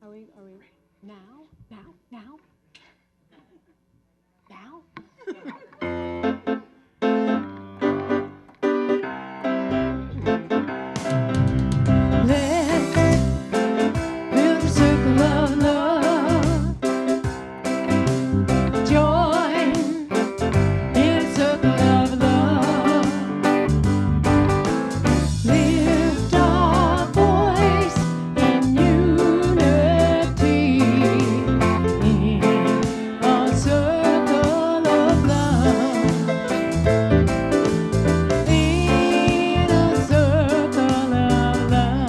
Are we now? Now? Now? Now? Let's build a circle of love. Join in a circle of love. Lift our voice in unity in a circle of love. In a circle of love.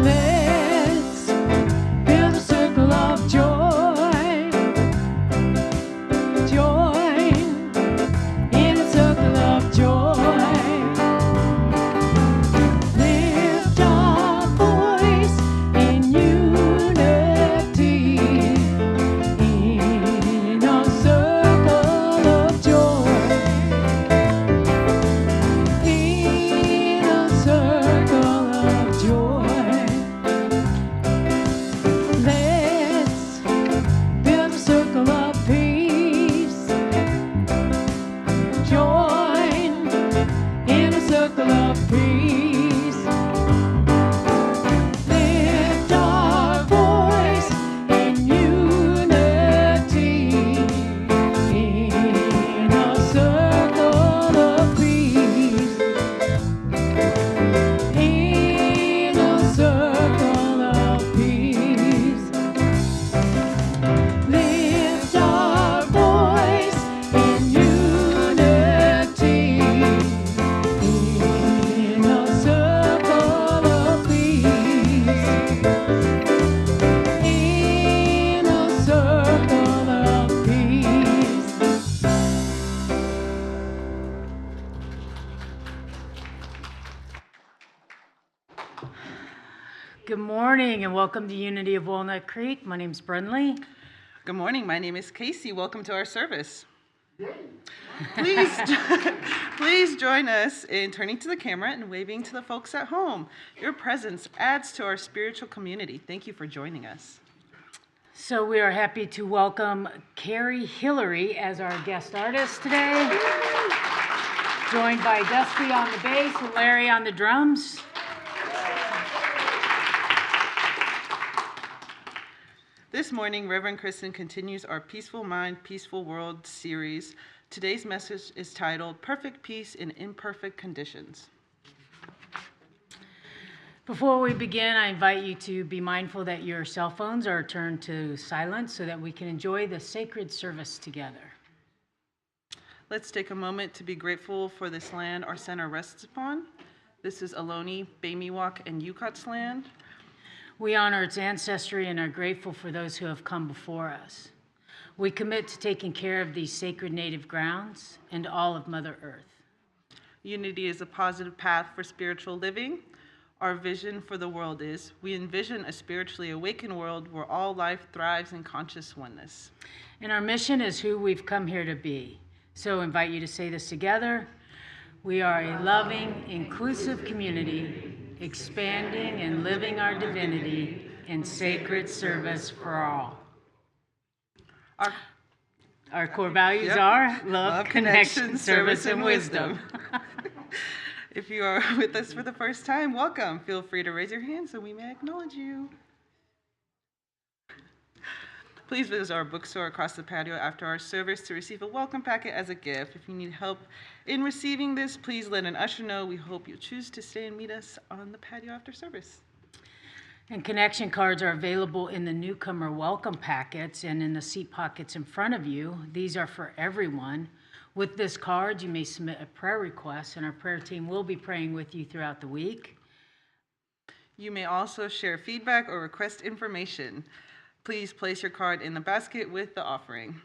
Let's build a circle of joy. Join in a circle of joy. Lift our voice in unity in a circle of joy. In a circle of joy. Let's build a circle of peace. Join in a circle of peace. Lift our voice in unity in a circle of peace. In a circle of peace. Lift our voice in unity in a circle of peace. In a circle of peace. Good morning and welcome to Unity of Walnut Creek. My name's Brunley. Good morning. My name is Casey. Welcome to our service. Please, please join us in turning to the camera and waving to the folks at home. Your presence adds to our spiritual community. Thank you for joining us. So we are happy to welcome Karie Hillery as our guest artist today, joined by Dusty on the bass and Larry on the drums. This morning, Reverend Kristen continues our Peaceful Mind, Peaceful World series. Today's message is titled Perfect Peace in Imperfect Conditions. Before we begin, I invite you to be mindful that your cell phones are turned to silent so that we can enjoy the sacred service together. Let's take a moment to be grateful for this land our center rests upon. This is Ohlone, Bamiwak, and Yukat's land. We honor its ancestry and are grateful for those who have come before us. We commit to taking care of these sacred native grounds and all of Mother Earth. Unity is a positive path for spiritual living. Our vision for the world is, we envision a spiritually awakened world where all life thrives in conscious oneness. And our mission is who we've come here to be. So I invite you to say this together. We are a loving, inclusive community, expanding and living our divinity in sacred service for all. Our core values are love, connection, service, and wisdom. If you are with us for the first time, welcome. Feel free to raise your hand so we may acknowledge you. Please visit our bookstore across the patio after our service to receive a welcome packet as a gift. If you need help in receiving this, please let an usher know. We hope you choose to stay and meet us on the patio after service. And connection cards are available in the newcomer welcome packets and in the seat pockets in front of you. These are for everyone. With this card, you may submit a prayer request, and our prayer team will be praying with you throughout the week. You may also share feedback or request information. Please place your card in the basket with the offering.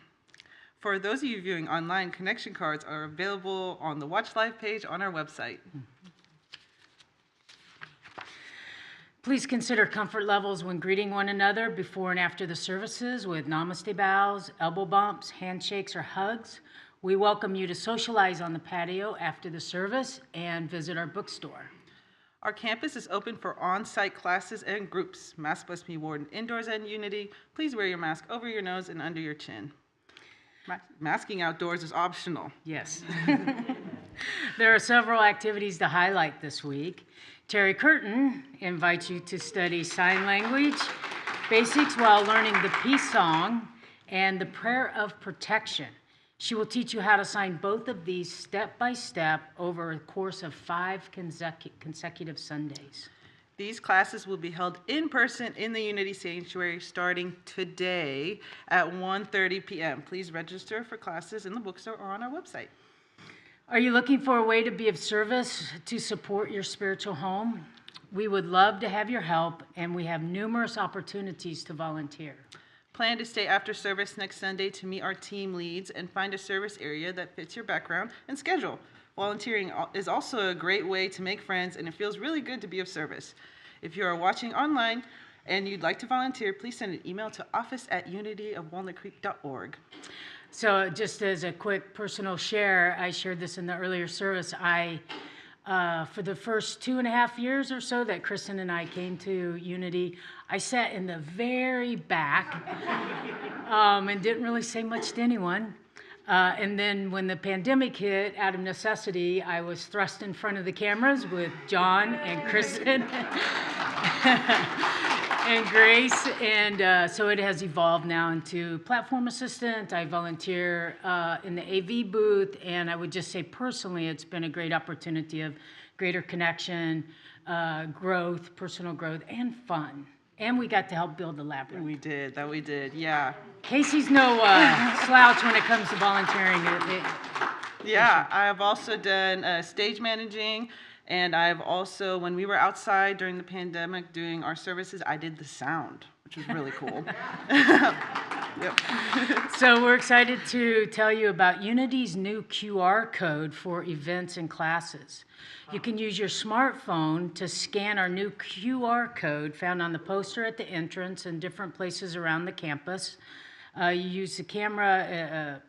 For those of you viewing online, connection cards are available on the Watch Live page on our website. Please consider comfort levels when greeting one another before and after the services with namaste bows, elbow bumps, handshakes, or hugs. We welcome you to socialize on the patio after the service and visit our bookstore. Our campus is open for on-site classes and groups. Masks must be worn indoors and Unity. Please wear your mask over your nose and under your chin. Masking outdoors is optional. Yes. There are several activities to highlight this week. Terry Curtin invites you to study sign language basics while learning the peace song and the prayer of protection. She will teach you how to sign both of these step by step over a course of 5 consecutive Sundays. These classes will be held in person in the Unity Sanctuary starting today at 1:30 p.m. Please register for classes in the bookstore or on our website. Are you looking for a way to be of service to support your spiritual home? We would love to have your help, and we have numerous opportunities to volunteer. Plan to stay after service next Sunday to meet our team leads and find a service area that fits your background and schedule. Volunteering is also a great way to make friends, and it feels really good to be of service. If you are watching online and you'd like to volunteer, please send an email to office@unityofwalnutcreek.org. So just as a quick personal share, I shared this in the earlier service. For the first 2.5 years or so that Kristen and I came to Unity, I sat in the very back and didn't really say much to anyone. And then when the pandemic hit, out of necessity, I was thrust in front of the cameras with John and Kristen and Grace. And so it has evolved now into platform assistant. I volunteer in the AV booth. And I would just say personally, it's been a great opportunity of greater connection, growth, personal growth, and fun. And we got to help build the labyrinth. We did, yeah. Casey's no slouch when it comes to volunteering. Yeah, I have also done stage managing, and I've also, when we were outside during the pandemic doing our services, I did the sound, which was really cool. Yep. So we're excited to tell you about Unity's new QR code for events and classes. You can use your smartphone to scan our new QR code found on the poster at the entrance and different places around the campus. You use the camera,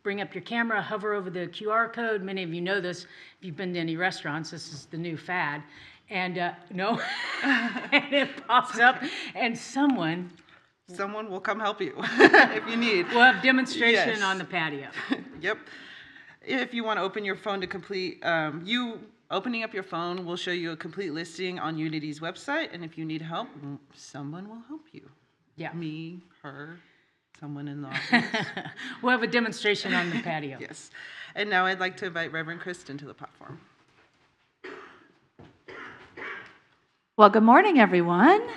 bring up your camera, hover over the QR code. Many of you know this. If you've been to any restaurants, this is the new fad. And and it pops up, and someone will come help you if you need. We'll have demonstration Yes. on the patio. Yep. If you want to open your phone to complete, opening up your phone will show you a complete listing on Unity's website, and if you need help, someone will help you. Yeah. Me, her, someone in the office. We'll have a demonstration on the patio. Yes. And now I'd like to invite Reverend Kristen to the platform. Well, good morning, everyone.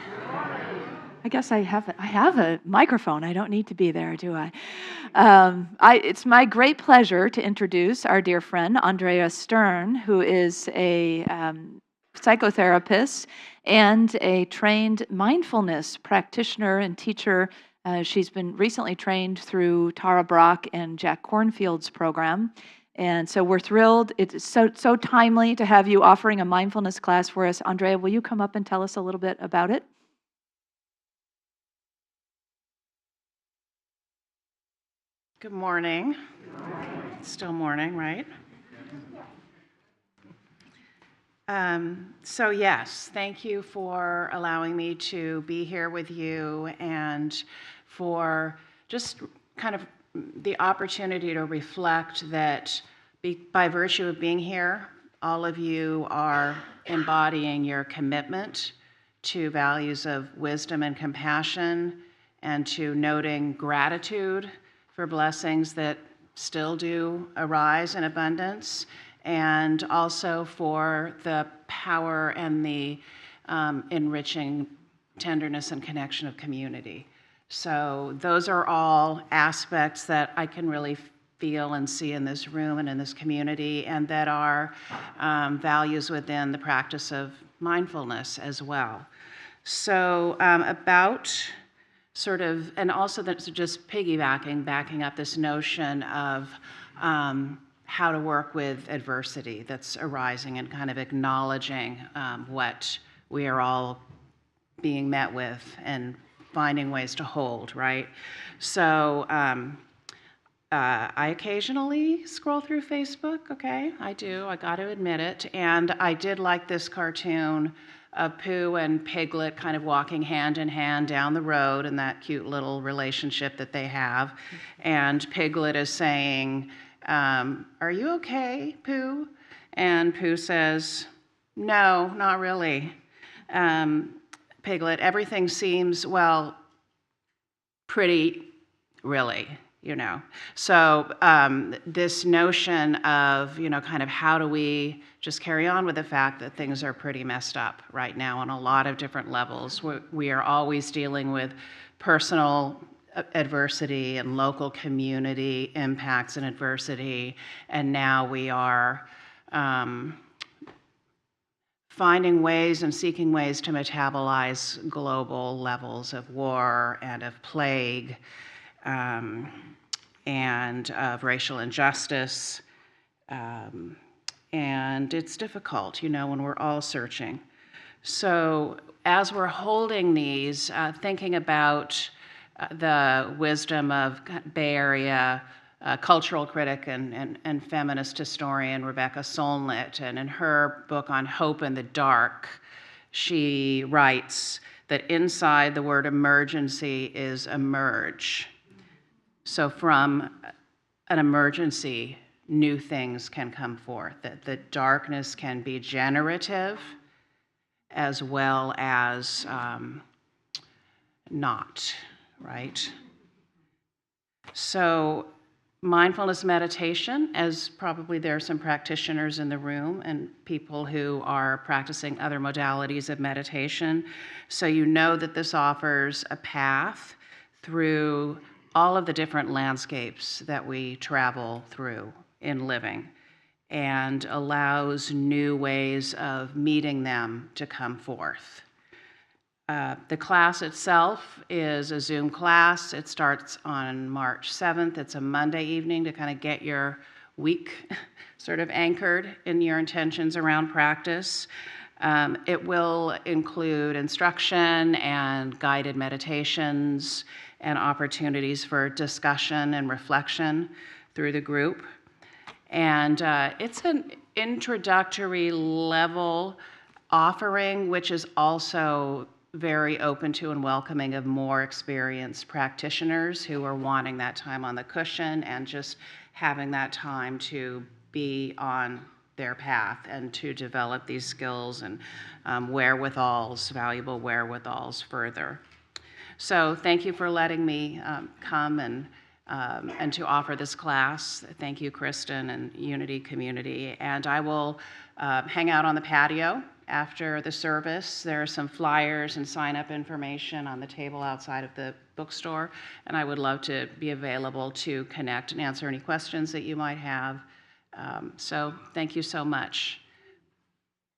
I guess I have a microphone. I don't need to be there, do I? It's my great pleasure to introduce our dear friend, Andrea Stern, who is a psychotherapist and a trained mindfulness practitioner and teacher. She's been recently trained through Tara Brock and Jack Kornfield's program. And so we're thrilled. It's so timely to have you offering a mindfulness class for us. Andrea, will you come up and tell us a little bit about it? Good morning. Still morning, right? So yes, thank you for allowing me to be here with you and for just kind of the opportunity to reflect that by virtue of being here, all of you are embodying your commitment to values of wisdom and compassion and to noting gratitude for blessings that still do arise in abundance, and also for the power and the enriching tenderness and connection of community. So those are all aspects that I can really feel and see in this room and in this community, and that are values within the practice of mindfulness as well. So about sort of, and also that's just backing up this notion of how to work with adversity that's arising and kind of acknowledging what we are all being met with and finding ways to hold, right? So I occasionally scroll through Facebook, okay? I do, I got to admit it. And I did like this cartoon of Pooh and Piglet kind of walking hand in hand down the road and that cute little relationship that they have. And Piglet is saying, "Are you okay, Pooh?" And Pooh says, "No, not really. Piglet, everything seems, well, pretty really, you know." So this notion of, kind of how do we just carry on with the fact that things are pretty messed up right now on a lot of different levels. We are always dealing with personal adversity and local community impacts and adversity, and now we are finding ways and seeking ways to metabolize global levels of war and of plague, and of racial injustice. And it's difficult, when we're all searching. So as we're holding these, thinking about the wisdom of Bay Area cultural critic and feminist historian Rebecca Solnit, and in her book on Hope in the Dark, she writes that inside the word emergency is emerge. So from an emergency, new things can come forth, that the darkness can be generative as well as not, right? So mindfulness meditation, as probably there are some practitioners in the room and people who are practicing other modalities of meditation, so you know that this offers a path through all of the different landscapes that we travel through in living, and allows new ways of meeting them to come forth. The class itself is a Zoom class. It starts on March 7th. It's a Monday evening to kind of get your week sort of anchored in your intentions around practice. It will include instruction and guided meditations and opportunities for discussion and reflection through the group. And it's an introductory level offering, which is also very open to and welcoming of more experienced practitioners who are wanting that time on the cushion and just having that time to be on their path and to develop these skills and wherewithals, valuable wherewithals further. So thank you for letting me come and to offer this class. Thank you, Kristen and Unity Community. And I will hang out on the patio after the service. There are some flyers and sign-up information on the table outside of the bookstore, and I would love to be available to connect and answer any questions that you might have. So thank you so much.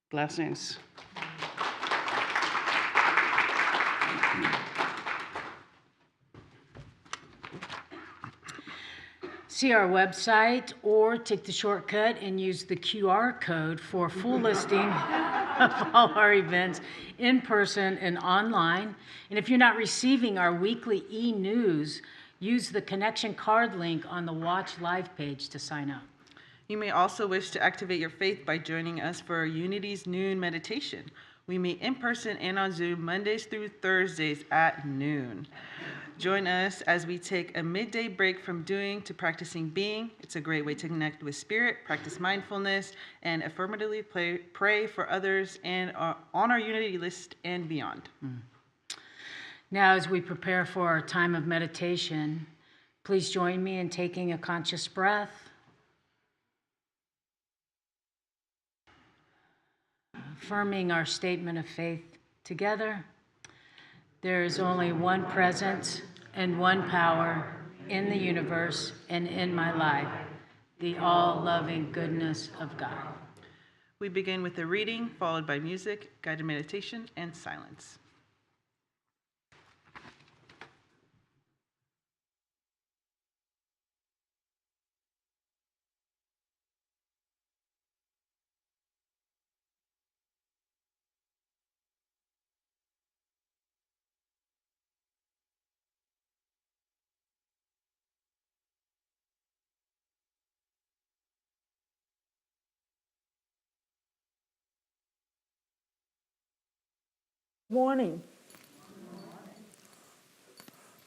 Blessings. See our website or take the shortcut and use the QR code for a full listing of all our events in person and online. And if you're not receiving our weekly e-news, use the connection card link on the Watch Live page to sign up. You may also wish to activate your faith by joining us for Unity's noon meditation. We meet in person and on Zoom Mondays through Thursdays at noon. Join us as we take a midday break from doing to practicing being. It's a great way to connect with spirit, practice mindfulness, and affirmatively pray for others and on our Unity list and beyond. Now, as we prepare for our time of meditation, please join me in taking a conscious breath. Affirming our statement of faith together. There is only one presence and one power in the universe and in my life, the all-loving goodness of God. We begin with a reading, followed by music, guided meditation, and silence. Morning.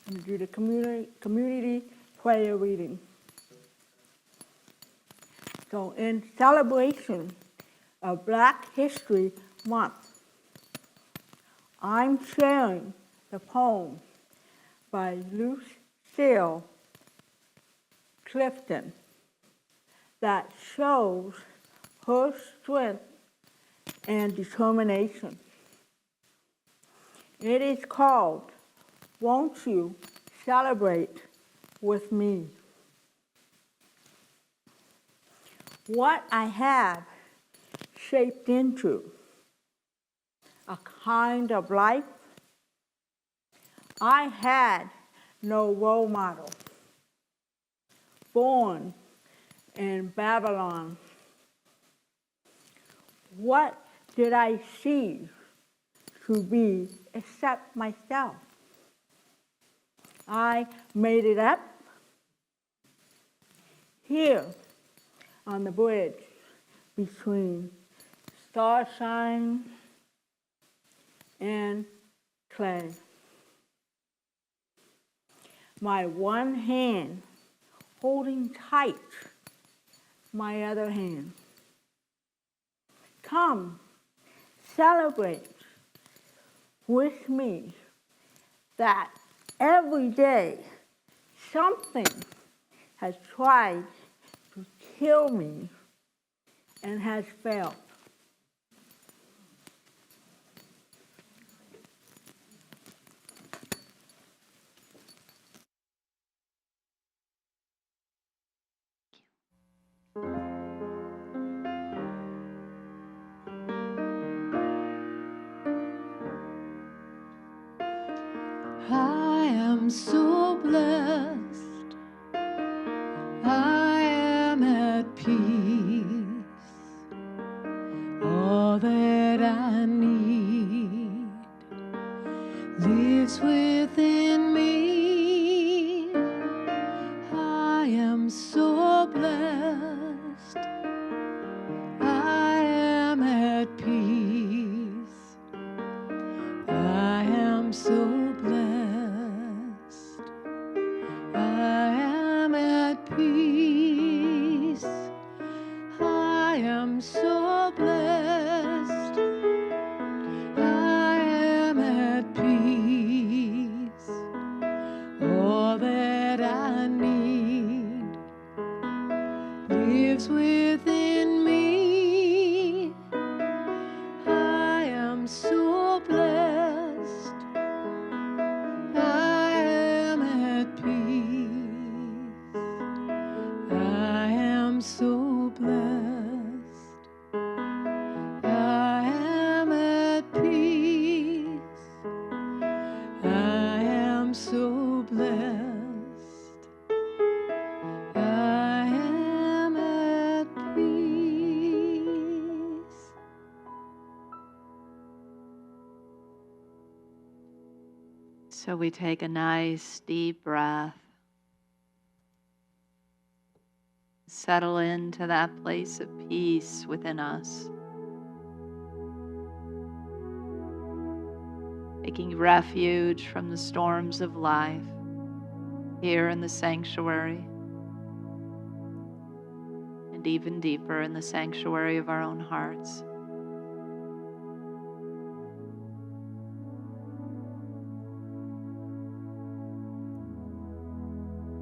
I'm going to do the community prayer reading. So in celebration of Black History Month, I'm sharing the poem by Lucille Clifton that shows her strength and determination. It is called, Won't You Celebrate with Me? What I have shaped into a kind of life I had no role model. Born in Babylon, what did I see to be except myself? I made it up here on the bridge between starshine and clay. My one hand holding tight my other hand. Come, celebrate with me that every day something has tried to kill me and has failed. I am so blessed, I am at peace, all that I need lives within me. I am so blessed, I am at peace, I am so blessed, I am at peace, I am so blessed, I am at peace, all that I need lives within me. I am so blessed, I am at peace, I am so blessed, I am at peace, I am so blessed, I am at peace. So we take a nice deep breath, settle into that place of peace within us, taking refuge from the storms of life here in the sanctuary, and even deeper in the sanctuary of our own hearts.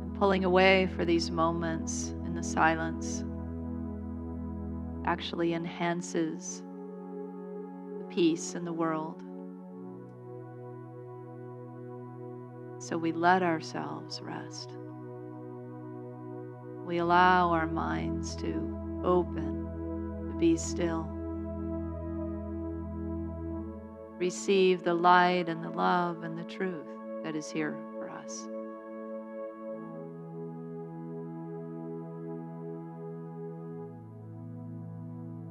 And pulling away for these moments in the silence actually enhances the peace in the world. So we let ourselves rest. We allow our minds to open, to be still. Receive the light and the love and the truth that is here for us.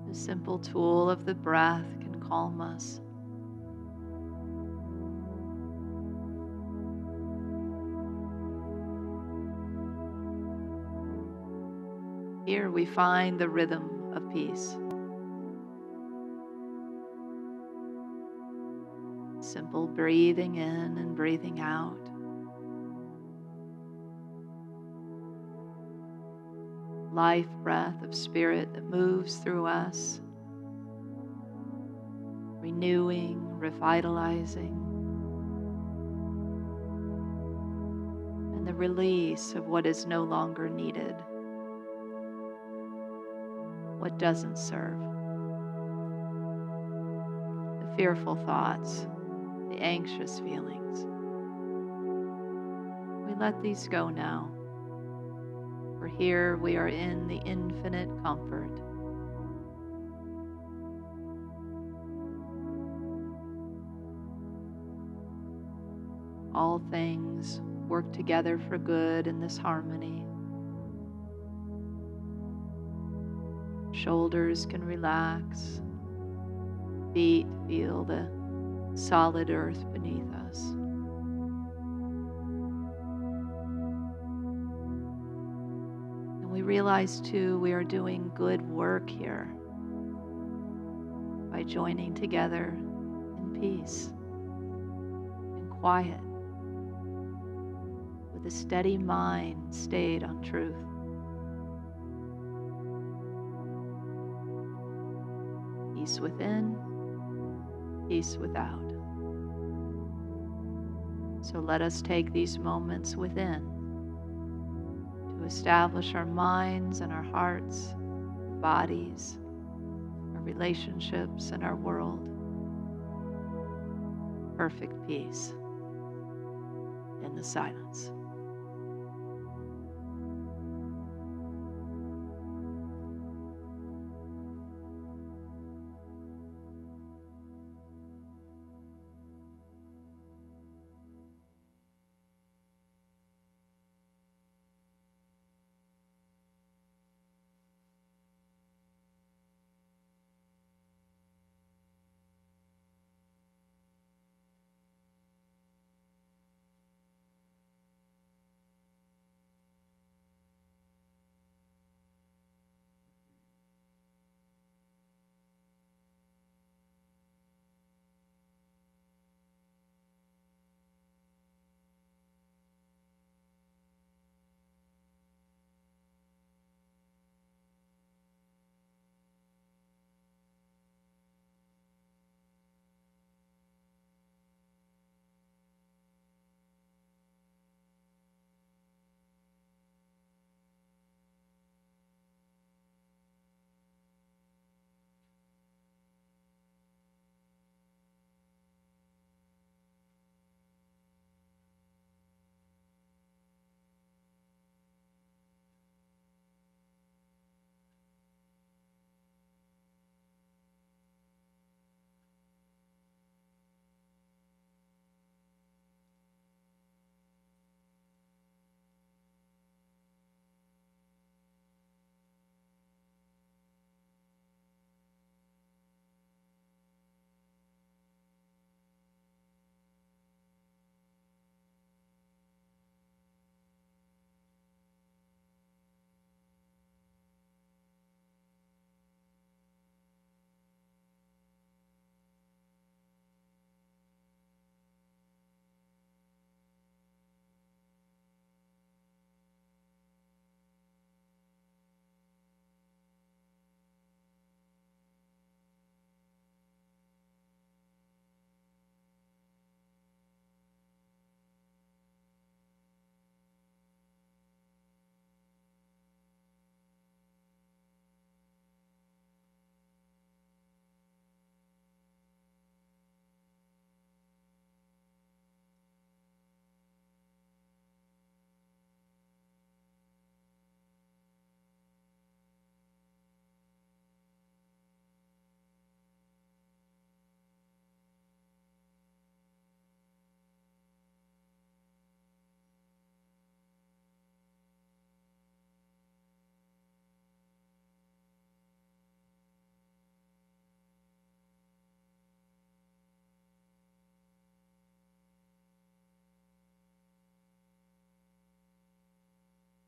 The simple tool of the breath can calm us. Here we find the rhythm of peace. Simple breathing in and breathing out. Life breath of spirit that moves through us, renewing, revitalizing, and the release of what is no longer needed, what doesn't serve. The fearful thoughts, the anxious feelings. We let these go now. For here we are in the infinite comfort. All things work together for good in this harmony. Shoulders can relax. Feet feel the solid earth beneath us. We realize too we are doing good work here by joining together in peace and quiet with a steady mind stayed on truth. Peace within, peace without. So let us take these moments within to establish our minds and our hearts, our bodies, our relationships, and our world. Perfect peace in the silence.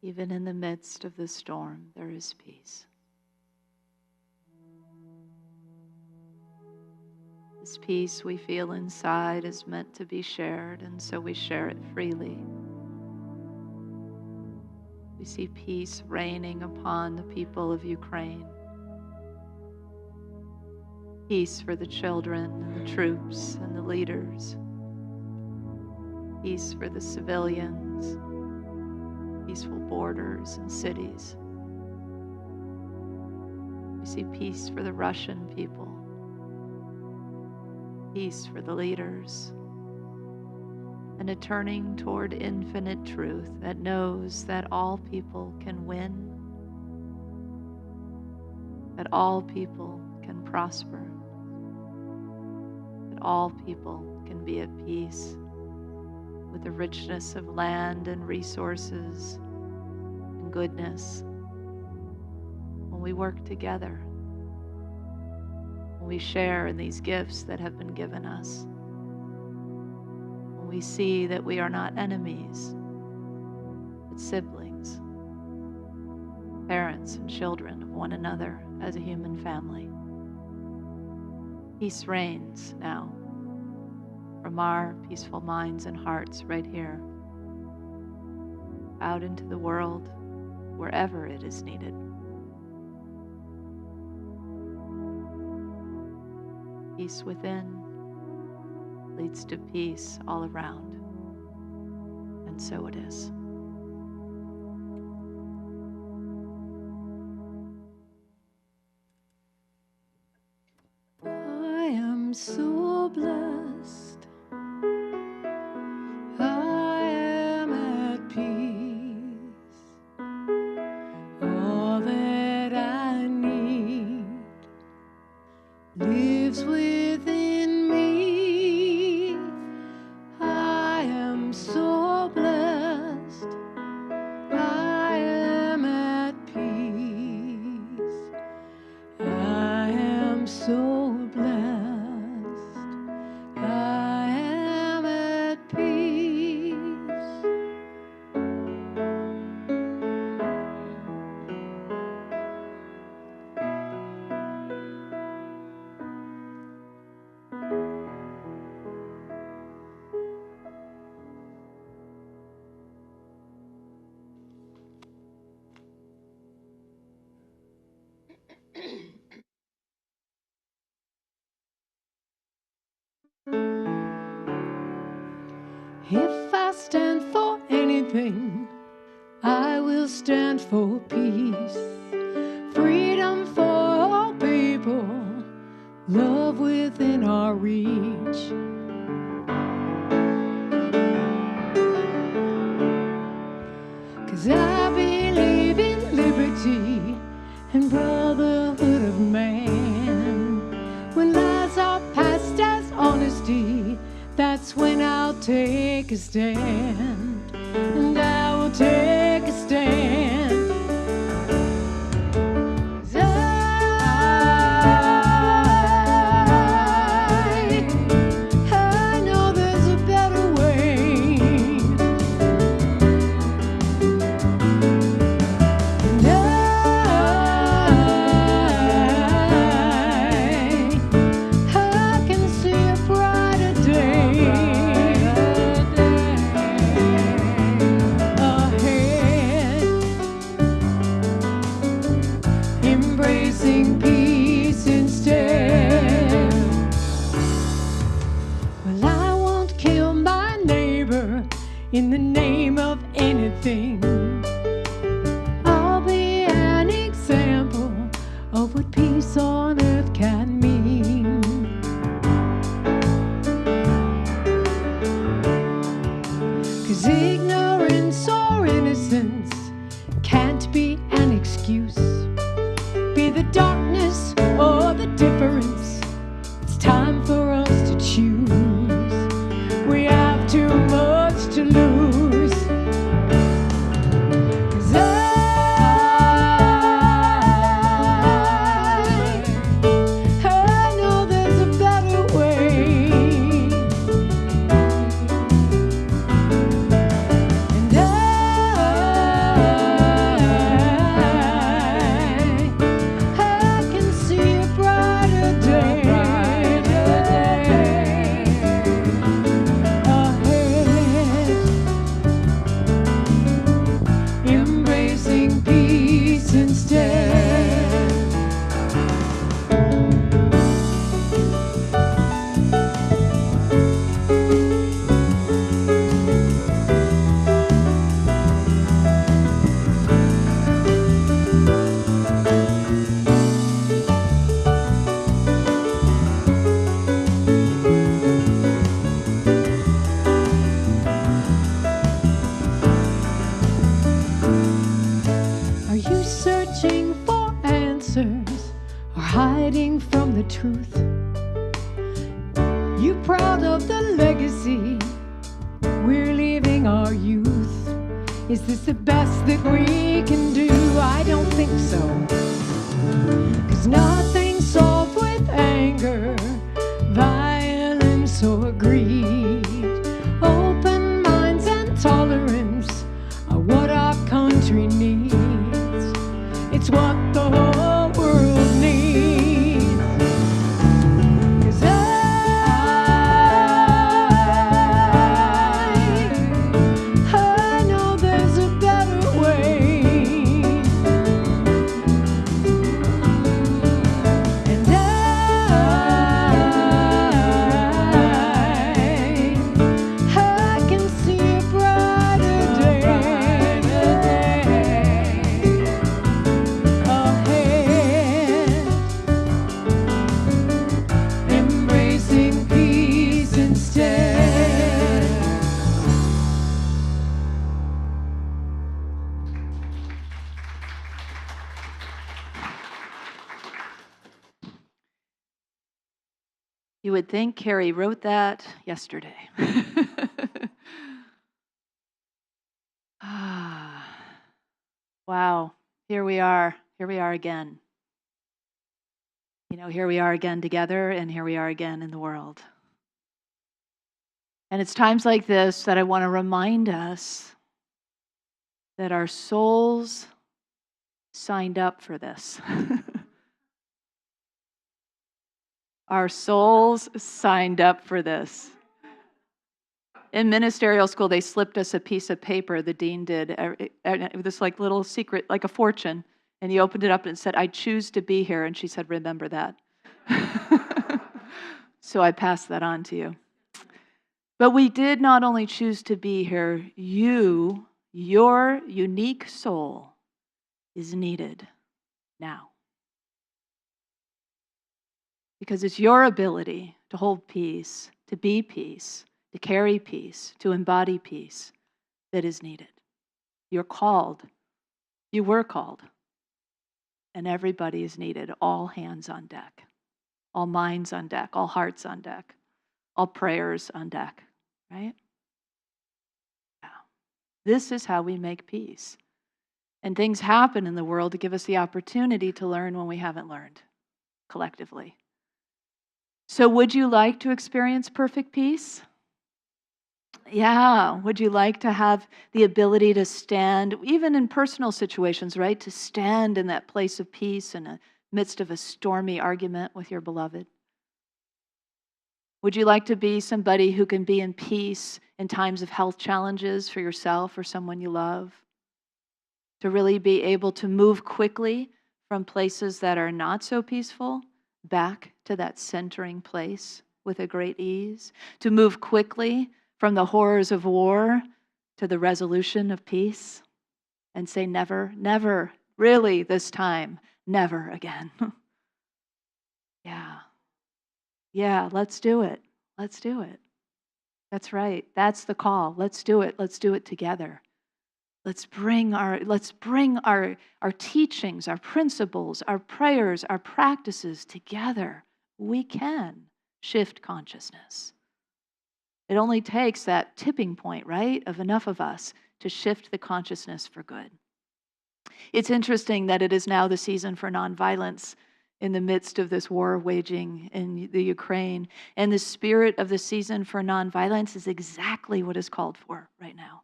Even in the midst of the storm, there is peace. This peace we feel inside is meant to be shared, and so we share it freely. We see peace reigning upon the people of Ukraine. Peace for the children and the troops and the leaders. Peace for the civilians. Peaceful borders and cities. We see peace for the Russian people. Peace for the leaders. And a turning toward infinite truth that knows that all people can win, that all people can prosper, that all people can be at peace with the richness of land and resources and goodness. When we work together, when we share in these gifts that have been given us, when we see that we are not enemies, but siblings, parents and children of one another as a human family. Peace reigns now from our peaceful minds and hearts right here out into the world wherever it is needed. Peace within leads to peace all around. And so it is. I am so blessed. I am at peace. All that I need lives within me. I am so blessed. I am at peace. I am so blessed. I am at peace. If I stand for anything, I will stand for peace, freedom for all people, love within our reach. 'Cause I believe in liberty and brotherhood of man. When lies are passed as honesty, that's when I'll take a stand, and I will take a stand. 'Cause I know there's a better way. And I can see a brighter day ahead, embracing peace instead. Well, I won't kill my neighbor in the name of anything. I'll be an example of what peace on earth can mean. 'Cause ignorance or innocence can't be an excuse. Be the darkness or the difference, it's time for us to choose. We have too much to lose. 'Cause I know there's a better way. And I can see a brighter day. truth. You proud of the legacy we're leaving our youth? Is this the best that we can do? I don't think so. 'Cause nothing's solved with anger, violence, or greed. Open minds and tolerance are what our country needs. It's what the whole world needs. 'Cause I know there's a better way. And I can see a brighter day ahead. Embracing peace instead. You would think Karie wrote that yesterday. Wow, here we are again. Here we are again together, and here we are again in the world. And it's times like this that I want to remind us that our souls signed up for this. Our souls signed up for this. In ministerial school, they slipped us a piece of paper, the dean did, this like little secret, like a fortune, and he opened it up and it said, "I choose to be here," and she said, "Remember that." So I passed that on to you. But we did not only choose to be here, your unique soul is needed now. Because it's your ability to hold peace, to be peace, to carry peace, to embody peace that is needed. You're called. You were called. And everybody is needed. All hands on deck. All minds on deck. All hearts on deck. All prayers on deck. Right? Yeah. This is how we make peace. And things happen in the world to give us the opportunity to learn when we haven't learned collectively. So would you like to experience perfect peace? Yeah. Would you like to have the ability to stand, even in personal situations, right? To stand in that place of peace in the midst of a stormy argument with your beloved? Would you like to be somebody who can be in peace in times of health challenges for yourself or someone you love? To really be able to move quickly from places that are not so peaceful back to that centering place with a great ease? To move quickly from the horrors of war to the resolution of peace and say never, never, really this time, never again. Yeah. Yeah, let's do it. Let's do it. That's right. That's the call. Let's do it. Let's do it together. Let's bring our teachings, our principles, our prayers, our practices together. We can shift consciousness. It only takes that tipping point, right, of enough of us to shift the consciousness for good. It's interesting that it is now the season for nonviolence in the midst of this war waging in the Ukraine. And the spirit of the season for nonviolence is exactly what is called for right now.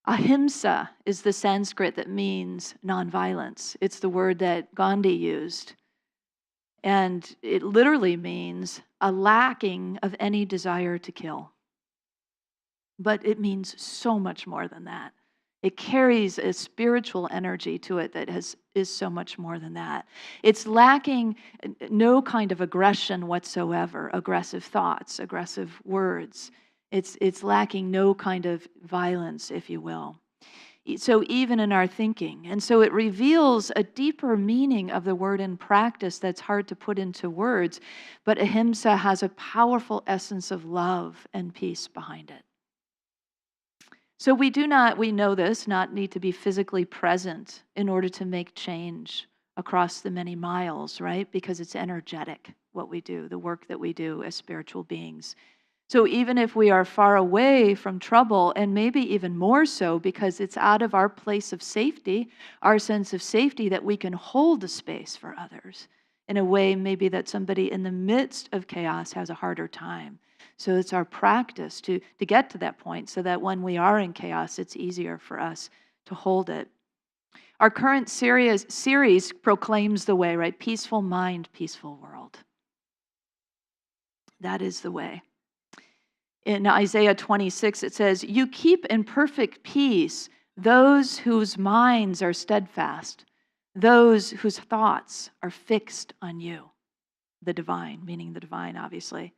Ahimsa is the Sanskrit that means nonviolence. It's the word that Gandhi used. And it literally means a lacking of any desire to kill. But it means so much more than that. It carries a spiritual energy to it that is so much more than that. It's lacking no kind of aggression whatsoever, aggressive thoughts, aggressive words. It's lacking no kind of violence, if you will. So even in our thinking. And so it reveals a deeper meaning of the word in practice that's hard to put into words, but ahimsa has a powerful essence of love and peace behind it. So we know this, not need to be physically present in order to make change across the many miles, right? Because it's energetic, what we do, the work that we do as spiritual beings. So even if we are far away from trouble, and maybe even more so because it's out of our place of safety, our sense of safety, that we can hold the space for others in a way maybe that somebody in the midst of chaos has a harder time. So it's our practice to get to that point so that when we are in chaos, it's easier for us to hold it. Our current series proclaims the way, right? Peaceful mind, peaceful world. That is the way. In Isaiah 26, it says, "You keep in perfect peace those whose minds are steadfast, those whose thoughts are fixed on you." The divine, meaning the divine, obviously.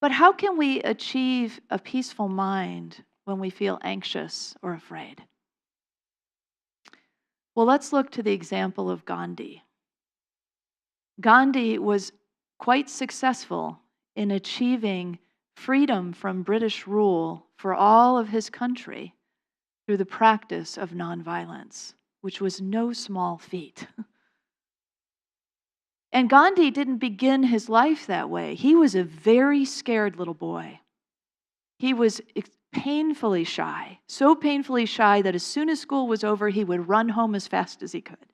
But how can we achieve a peaceful mind when we feel anxious or afraid? Well, let's look to the example of Gandhi. Gandhi was quite successful in achieving freedom from British rule for all of his country through the practice of nonviolence, which was no small feat. And Gandhi didn't begin his life that way. He was a very scared little boy. He was painfully shy, so painfully shy that as soon as school was over, he would run home as fast as he could.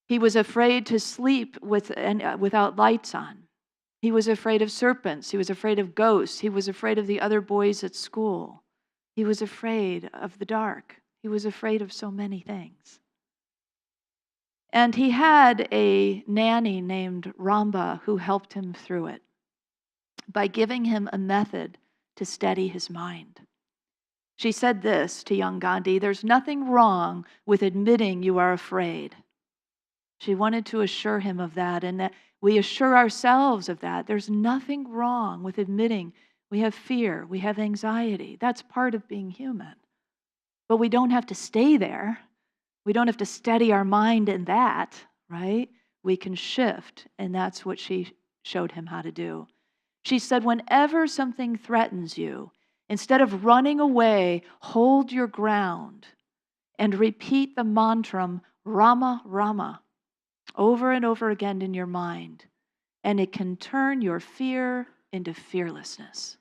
He was afraid to sleep without lights on. He was afraid of serpents. He was afraid of ghosts. He was afraid of the other boys at school. He was afraid of the dark. He was afraid of so many things. And he had a nanny named Ramba who helped him through it by giving him a method to steady his mind. She said this to young Gandhi: "There's nothing wrong with admitting you are afraid." She wanted to assure him of that, and that we assure ourselves of that. There's nothing wrong with admitting we have fear, we have anxiety. That's part of being human. But we don't have to stay there. We don't have to steady our mind in that, right? We can shift, and that's what she showed him how to do. She said, whenever something threatens you, instead of running away, hold your ground and repeat the mantra, Rama, Rama, over and over again in your mind, and it can turn your fear into fearlessness.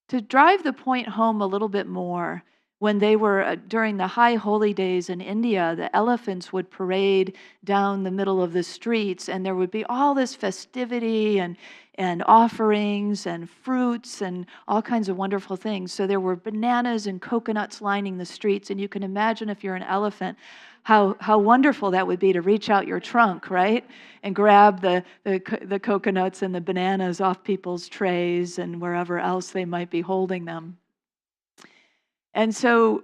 To drive the point home a little bit more, when they were during the high holy days in India, the elephants would parade down the middle of the streets, and there would be all this festivity and offerings and fruits and all kinds of wonderful things. So there were bananas and coconuts lining the streets, and you can imagine if you're an elephant, how wonderful that would be to reach out your trunk, right? And grab the coconuts and the bananas off people's trays and wherever else they might be holding them. And so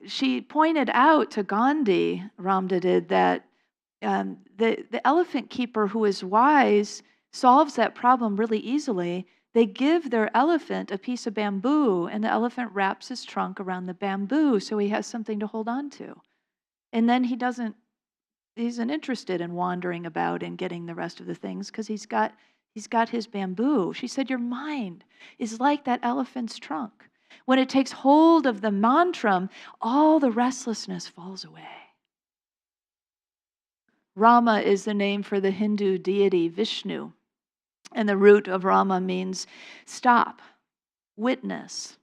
she pointed out to Gandhi, Ramda did, that the elephant keeper who is wise solves that problem really easily. They give their elephant a piece of bamboo, and the elephant wraps his trunk around the bamboo so he has something to hold on to. And then he isn't interested in wandering about and getting the rest of the things because he's got his bamboo. She said, your mind is like that elephant's trunk. When it takes hold of the mantra, all the restlessness falls away. Rama is the name for the Hindu deity Vishnu, and the root of Rama means stop, witness,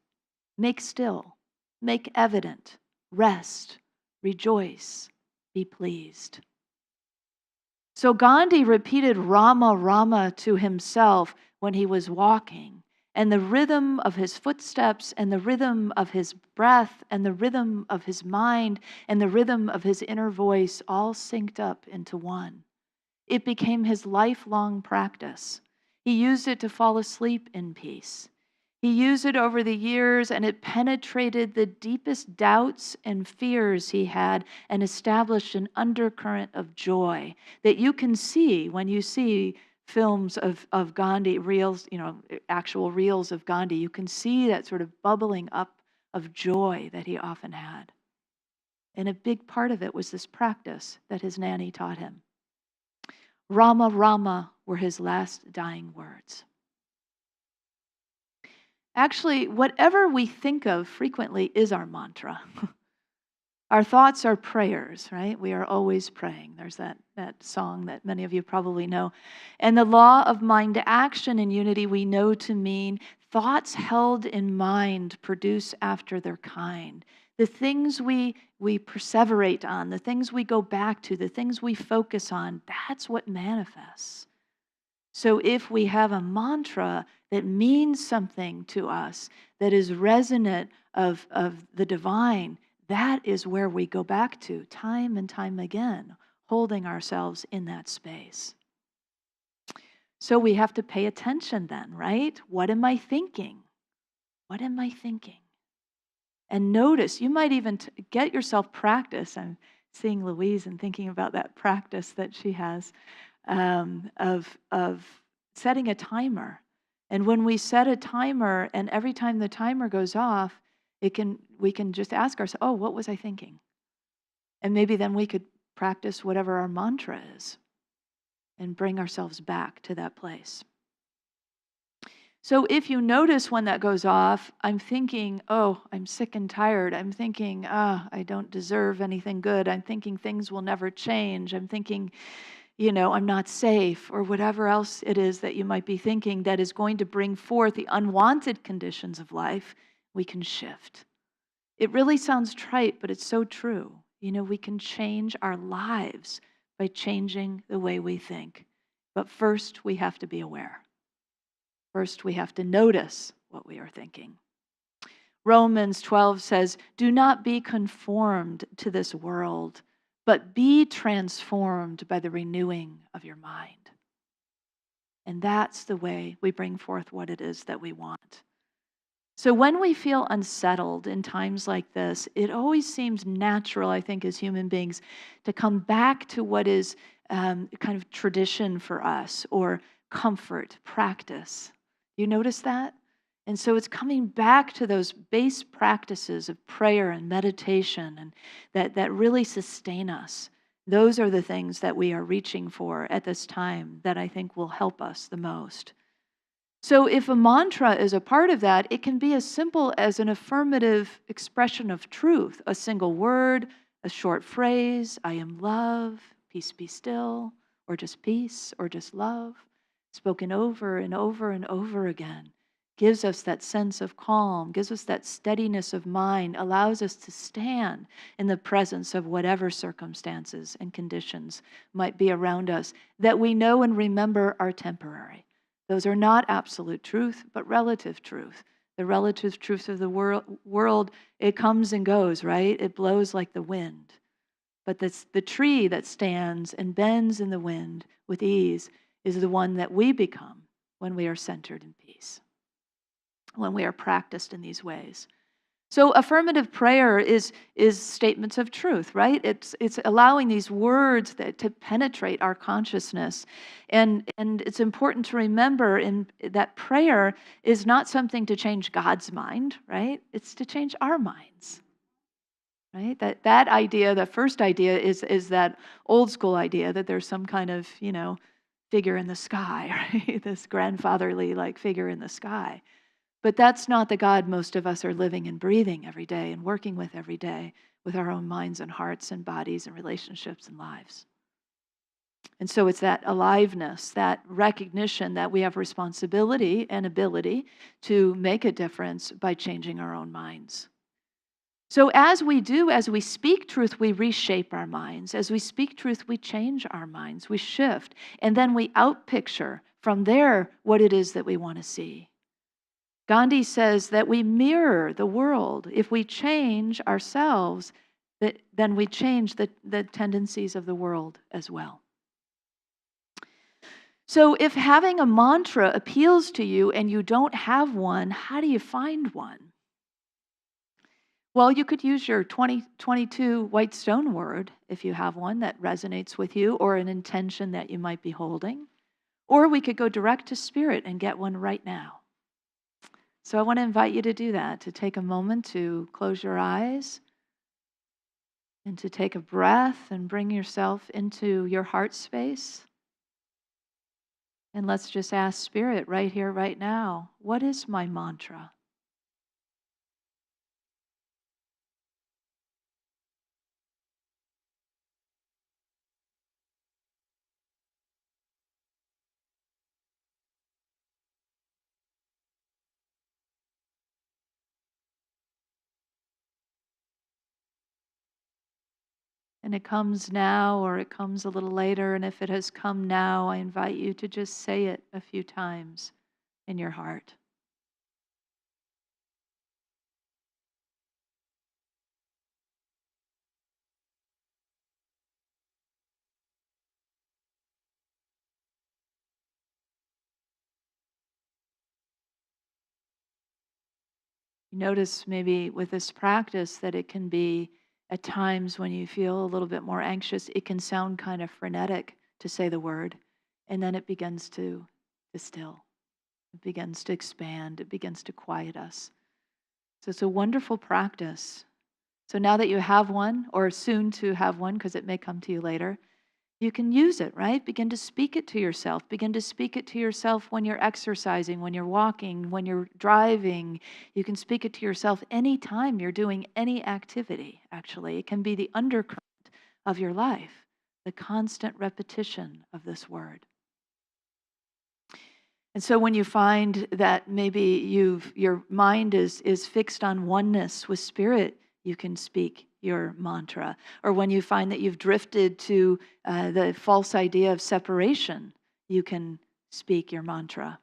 make still, make evident, rest, rejoice, be pleased. So Gandhi repeated Rama, Rama to himself when he was walking, and the rhythm of his footsteps and the rhythm of his breath and the rhythm of his mind and the rhythm of his inner voice all synced up into one. It became his lifelong practice. He used it to fall asleep in peace. He used it over the years, and it penetrated the deepest doubts and fears he had and established an undercurrent of joy that you can see when you see films of Gandhi, reels, actual reels of Gandhi. You can see that sort of bubbling up of joy that he often had. And a big part of it was this practice that his nanny taught him. Rama, Rama were his last dying words. Actually, whatever we think of frequently is our mantra. Our thoughts are prayers, right? We are always praying. There's that song that many of you probably know. And the law of mind action in unity we know to mean thoughts held in mind produce after their kind. The things we perseverate on, the things we go back to, the things we focus on, that's what manifests. So if we have a mantra that means something to us, that is resonant of the divine, that is where we go back to time and time again, holding ourselves in that space. So we have to pay attention then, right? What am I thinking? What am I thinking? And notice, you might even get yourself practice. I'm seeing Louise and thinking about that practice that she has of setting a timer. And when we set a timer, and every time the timer goes off, we can just ask ourselves, oh, what was I thinking? And maybe then we could practice whatever our mantra is and bring ourselves back to that place. So if you notice when that goes off, I'm thinking, oh, I'm sick and tired. I'm thinking, I don't deserve anything good. I'm thinking things will never change. I'm thinking, I'm not safe, or whatever else it is that you might be thinking that is going to bring forth the unwanted conditions of life, we can shift. It really sounds trite, but it's so true. We can change our lives by changing the way we think. But first, we have to be aware. First, we have to notice what we are thinking. Romans 12 says, "Do not be conformed to this world, but be transformed by the renewing of your mind." And that's the way we bring forth what it is that we want. So when we feel unsettled in times like this, it always seems natural, I think, as human beings, to come back to what is kind of tradition for us, or comfort, practice. You notice that? And so it's coming back to those base practices of prayer and meditation, and that really sustain us. Those are the things that we are reaching for at this time that I think will help us the most. So if a mantra is a part of that, it can be as simple as an affirmative expression of truth, a single word, a short phrase, I am love, peace be still, or just peace, or just love, spoken over and over and over again, gives us that sense of calm, gives us that steadiness of mind, allows us to stand in the presence of whatever circumstances and conditions might be around us that we know and remember are temporary. Those are not absolute truth, but relative truth. The relative truth of the world, it comes and goes, right? It blows like the wind. But the tree that stands and bends in the wind with ease is the one that we become when we are centered in peace, when we are practiced in these ways. So affirmative prayer is statements of truth, right? It's allowing these words to penetrate our consciousness. And it's important to remember that prayer is not something to change God's mind, right? It's to change our minds. Right? That idea, the first idea is that old school idea that there's some kind of, figure in the sky, right? This grandfatherly figure in the sky. But that's not the God most of us are living and breathing every day and working with every day with our own minds and hearts and bodies and relationships and lives. And so it's that aliveness, that recognition that we have responsibility and ability to make a difference by changing our own minds. So as we speak truth, we reshape our minds. As we speak truth, we change our minds, we shift, and then we outpicture from there what it is that we want to see. Gandhi says that we mirror the world. If we change ourselves, then we change the tendencies of the world as well. So if having a mantra appeals to you and you don't have one, how do you find one? Well, you could use your 2022 white stone word if you have one that resonates with you, or an intention that you might be holding. Or we could go direct to Spirit and get one right now. So I want to invite you to do that, to take a moment to close your eyes and to take a breath and bring yourself into your heart space. And let's just ask Spirit right here, right now, what is my mantra? and it comes now or it comes a little later, and if it has come now, I invite you to just say it a few times in your heart. You notice maybe with this practice that it can be at times when you feel a little bit more anxious, it can sound kind of frenetic to say the word, and then it begins to distill. It begins to expand. It begins to quiet us. So it's a wonderful practice. So now that you have one, or soon to have one, because it may come to you later, you can use it, right? Begin to speak it to yourself. Begin to speak it to yourself when you're exercising, when you're walking, when you're driving. You can speak it to yourself anytime you're doing any activity, actually. It can be the undercurrent of your life, the constant repetition of this word. And so when you find that maybe your mind is fixed on oneness with spirit, you can speak your mantra. Or when you find that you've drifted to the false idea of separation, you can speak your mantra.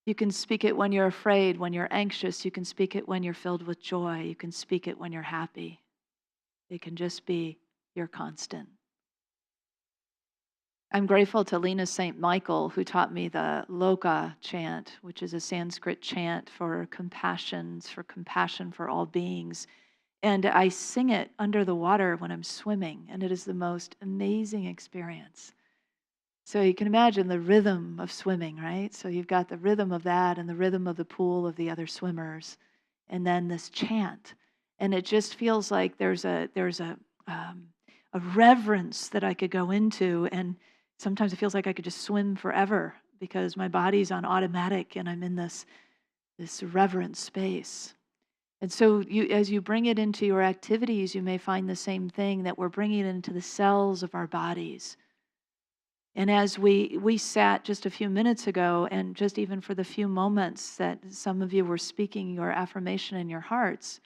You can speak it when you're afraid, when you're anxious. You can speak it when you're filled with joy. You can speak it when you're happy. It can just be your constant. I'm grateful to Lena St. Michael, who taught me the Loka chant, which is a Sanskrit chant for compassion for all beings. And I sing it under the water when I'm swimming, and it is the most amazing experience. So you can imagine the rhythm of swimming, right? So you've got the rhythm of that and the rhythm of the pool of the other swimmers, and then this chant. And it just feels like there's a reverence that I could go into, and sometimes it feels like I could just swim forever because my body's on automatic and I'm in this reverent space. And so as you bring it into your activities, you may find the same thing, that we're bringing it into the cells of our bodies. And as we sat just a few minutes ago, and just even for the few moments that some of you were speaking your affirmation in your hearts,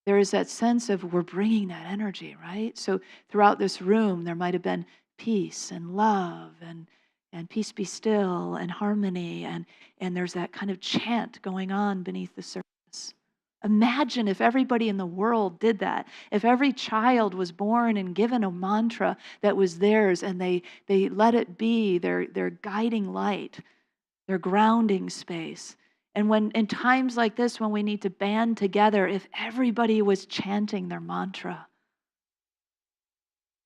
there is that sense of we're bringing that energy, right? So throughout this room, there might have been peace and love and peace be still and harmony, and there's that kind of chant going on beneath the surface. Imagine if everybody in the world did that. If every child was born and given a mantra that was theirs, and they let it be their guiding light, their grounding space. And when in times like this, when we need to band together, if everybody was chanting their mantra,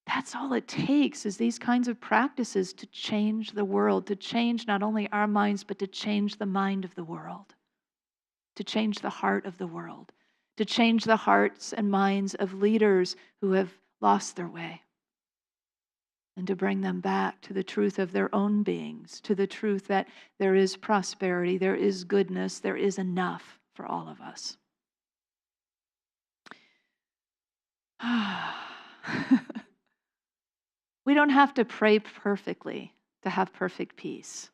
that's all it takes, is these kinds of practices to change the world, to change not only our minds, but to change the mind of the world, to change the heart of the world, to change the hearts and minds of leaders who have lost their way, and to bring them back to the truth of their own beings, to the truth that there is prosperity, there is goodness, there is enough for all of us. We don't have to pray perfectly to have perfect peace.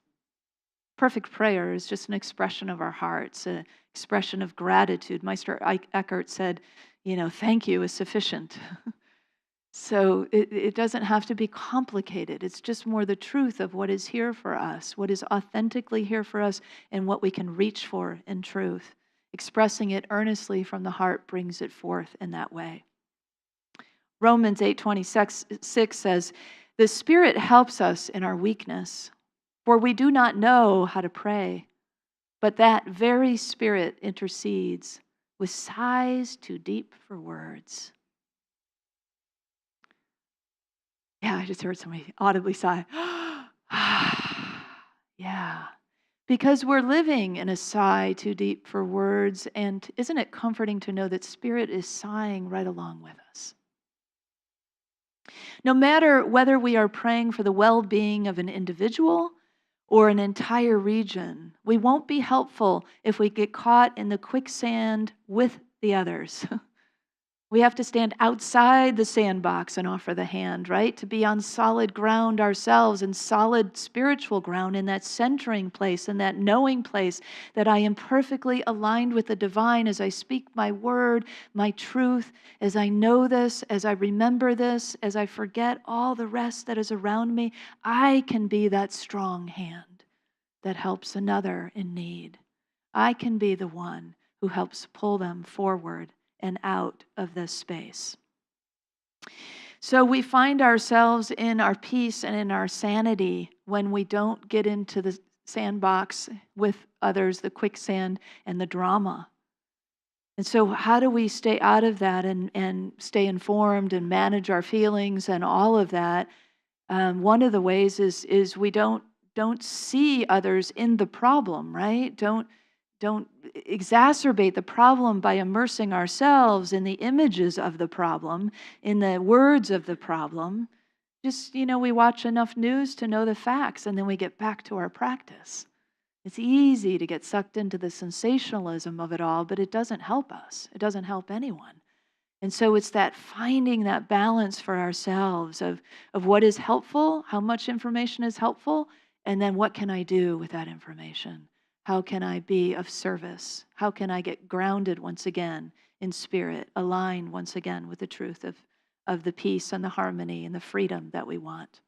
Perfect prayer is just an expression of our hearts, an expression of gratitude. Meister Eckhart said, thank you is sufficient. So it doesn't have to be complicated. It's just more the truth of what is here for us, what is authentically here for us, and what we can reach for in truth. Expressing it earnestly from the heart brings it forth in that way. Romans 8:26 says, "The Spirit helps us in our weakness, for we do not know how to pray, but that very Spirit intercedes with sighs too deep for words." Yeah, I just heard somebody audibly sigh. Yeah, because we're living in a sigh too deep for words, and isn't it comforting to know that Spirit is sighing right along with us? No matter whether we are praying for the well-being of an individual or an entire region, we won't be helpful if we get caught in the quicksand with the others. We have to stand outside the sandbox and offer the hand, right? To be on solid ground ourselves and solid spiritual ground in that centering place and that knowing place that I am perfectly aligned with the divine as I speak my word, my truth, as I know this, as I remember this, as I forget all the rest that is around me. I can be that strong hand that helps another in need. I can be the one who helps pull them forward and out of this space. So we find ourselves in our peace and in our sanity when we don't get into the sandbox with others, the quicksand and the drama. And so how do we stay out of that and stay informed and manage our feelings and all of that? One of the ways is we don't see others in the problem, right? Don't exacerbate the problem by immersing ourselves in the images of the problem, in the words of the problem. Just, we watch enough news to know the facts, and then we get back to our practice. It's easy to get sucked into the sensationalism of it all, but it doesn't help us. It doesn't help anyone. And so it's that finding that balance for ourselves of what is helpful, how much information is helpful, and then what can I do with that information? How can I be of service? How can I get grounded once again in spirit, aligned once again with the truth of the peace and the harmony and the freedom that we want?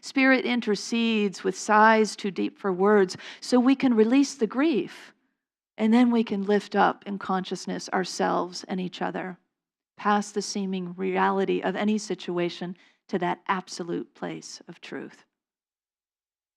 Spirit intercedes with sighs too deep for words so we can release the grief, and then we can lift up in consciousness ourselves and each other, past the seeming reality of any situation to that absolute place of truth.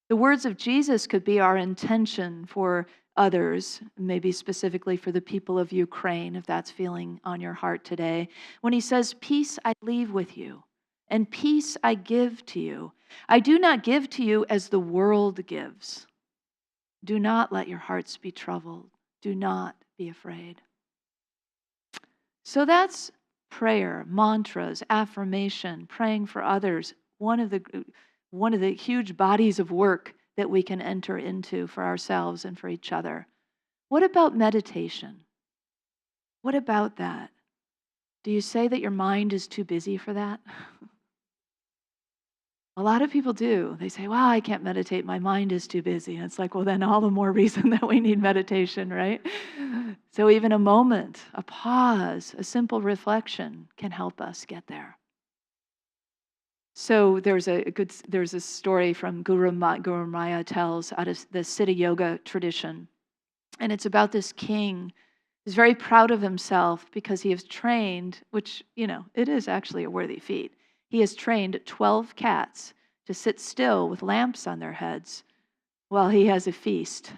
The words of Jesus could be our intention for others, maybe specifically for the people of Ukraine, if that's feeling on your heart today, when he says, "Peace I leave with you, and peace I give to you. I do not give to you as the world gives. Do not let your hearts be troubled. Do not be afraid." So that's prayer, mantras, affirmation, praying for others, one of the huge bodies of work that we can enter into for ourselves and for each other. What about meditation? What about that? Do you say that your mind is too busy for that? A lot of people do. They say, "Well, I can't meditate. My mind is too busy." And it's like, well, then all the more reason that we need meditation, right? So even a moment, a pause, a simple reflection can help us get there. So there's a story from Guru Maya tells out of the Siddha Yoga tradition. And it's about this king who's very proud of himself because he has trained, which, it is actually a worthy feat. He has trained 12 cats to sit still with lamps on their heads while he has a feast.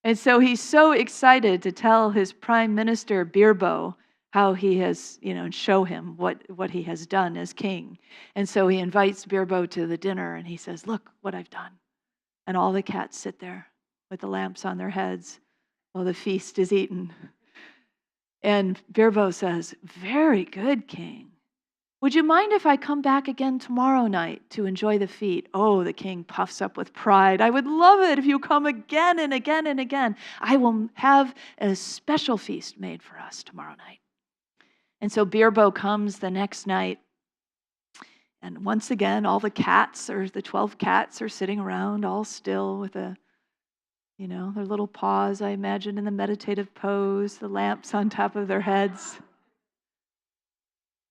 And so he's so excited to tell his prime minister, Birbo, how he has, and show him what he has done as king. And so he invites Birbo to the dinner and he says, "Look what I've done." And all the cats sit there with the lamps on their heads while the feast is eaten. And Birbo says, "Very good, king. Would you mind if I come back again tomorrow night to enjoy the feast?" Oh, the king puffs up with pride. "I would love it if you come again and again and again. I will have a special feast made for us tomorrow night." And so Birbo comes the next night. And once again, all the 12 cats are sitting around all still with their little paws, I imagine, in the meditative pose, the lamps on top of their heads.